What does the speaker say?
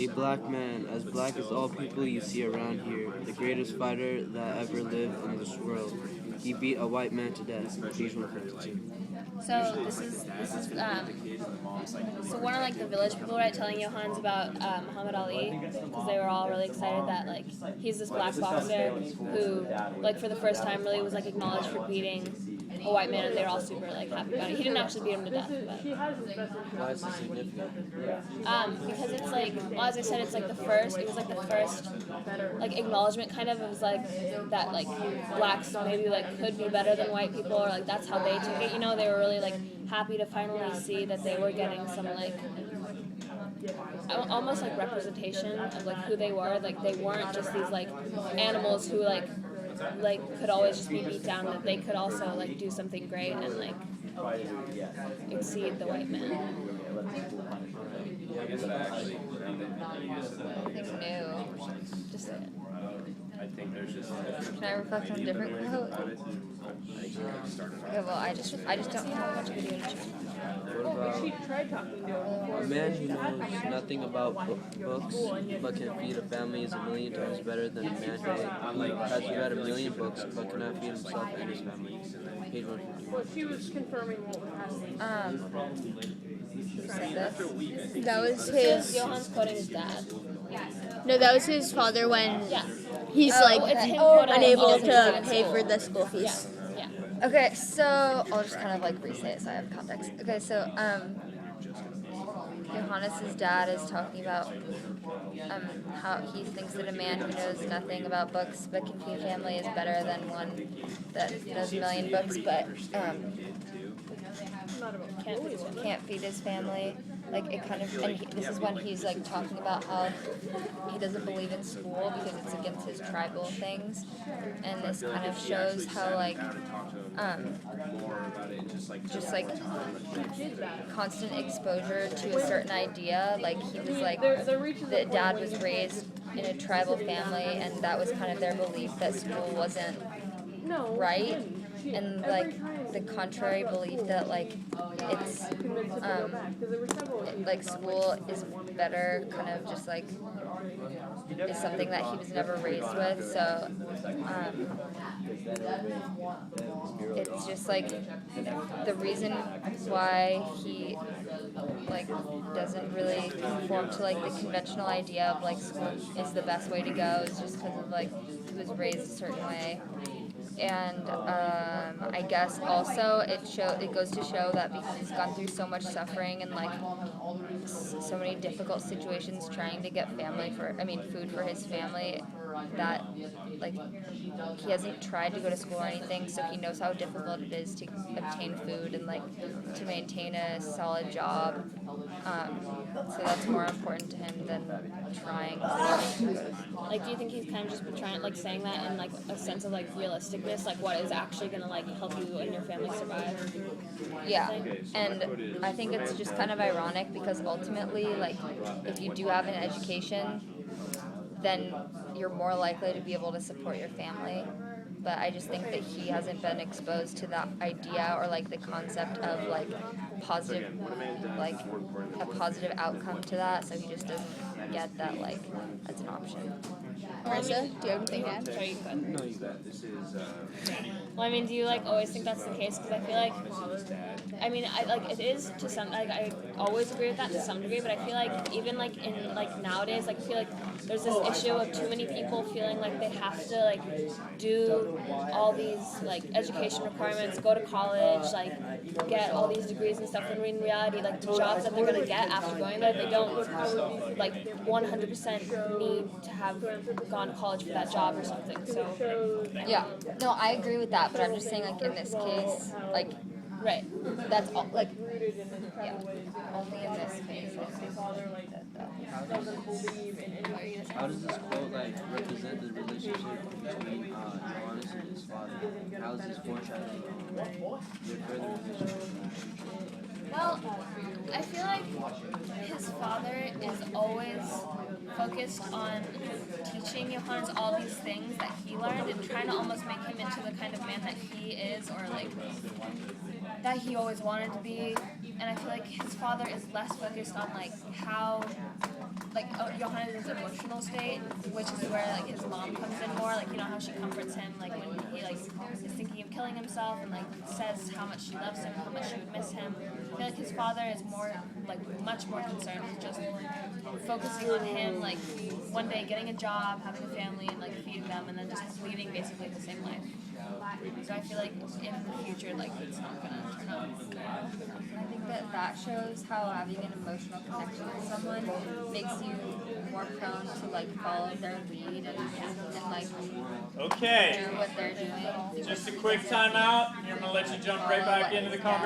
A black man, as black as all people you see around here, the greatest fighter that ever lived in this world. He beat a white man to death. Page 152. So this is one of like the village people, right, telling Johans about Muhammad Ali because they were all really excited that like he's this black boxer who like for the first time really was like acknowledged for beating a white man, and they were all super like happy about it. He didn't actually beat him to death, but Why is this significant? because it's like, well, as I said, it's like the first. It was like the first like acknowledgement kind of. It was like that like blacks maybe like could be better than white people, or like that's how they took it. You know, they were really like happy to finally see that they were getting some like almost like representation of like who they were. Like they weren't just these like animals who like could always just be beat down. That they could also like do something great and like exceed the white man. Anything new? Just say it. Can I reflect on a different quote? Okay, well, I just don't have much video to choose. What about a man who knows nothing about books but can feed a family is a million times better than a man who has read a million books but cannot feed himself and his family. Page 151. Who said this? That was his. Johan's quoting his dad. No, that was his father when Yeah. he's Oh, like it's him quoting unable his to dad. pay for the school Yeah. fees. Yeah. Okay, so I'll just kind of like re-say it so I have context. Okay, so Johannes's dad is talking about how he thinks that a man who knows nothing about books but can feed a family is better than one that knows a million books but can't feed his family. Like it kind of, and this is when he's like talking about how he doesn't believe in school because it's against his tribal things, and this kind of shows how like just like constant exposure to a certain idea. Like he was like the dad was raised in a tribal family, and that was kind of their belief that school wasn't right, and like the contrary belief that like it's like school is better kind of just like is something that he was never raised with, so it's just like the reason why he like doesn't really conform to like the conventional idea of like school is the best way to go is just because of like he was raised a certain way. And I guess also it goes to show that because he's gone through so much suffering and like so many difficult situations trying to get food for his family, that like he hasn't tried to go to school or anything, so he knows how difficult it is to obtain food and like to maintain a solid job. So that's more important to him than trying to go to school. Like, do you think he's kind of just been trying, like, saying that in like a sense of like realisticness, like what is actually gonna like help you and your family survive? Yeah, and I think it's just kind of ironic because ultimately, like, if you do have an education, then you're more likely to be able to support your family. But I just think that he hasn't been exposed to that idea or like the concept of like positive, like a positive outcome to that. So he just doesn't get that like that's an option. Marissa, do you have anything to add? Sorry, you could. No, you got Well, I mean, do you like always think that's the case? Because I feel like, I mean, I like it is to some. Like I always agree with that to some degree, but I feel like even like in like nowadays, like I feel like there's this issue of too many people feeling like they have to like do all these like education requirements, go to college, like get all these degrees and stuff. When in reality, like the jobs that they're gonna get after going there, they don't like 100% need to have gone to college for that job or something. So Yeah, no, I agree with that, but I'm just saying like in this case, like right. that's all like yeah, only in this case. I think that. How does this quote like represent the relationship between Johannes and his father? How is this foreshadowing their further relationship? Well, I feel like his father is always focused on teaching Johannes all these things that he learned and trying to almost make him into the kind of man that he is, or like that he always wanted to be. And I feel like his father is less focused on like how like Johannes' emotional state, which is where like his mom comes in more. Like, you know how she comforts him, like when he like is thinking of killing himself, and like says how much she loves him, how much she would miss him. I feel like his father is more like much more concerned with just focusing on him, like one day getting a job, having a family, and like feeding them, and then just leading basically the same life. So I feel like in the future, like it's not gonna turn out. I think that shows how having an emotional connection with someone makes you more prone to like follow their lead and like Okay, do what they're doing. just a quick timeout. I'm going to let you jump right back into the conversation.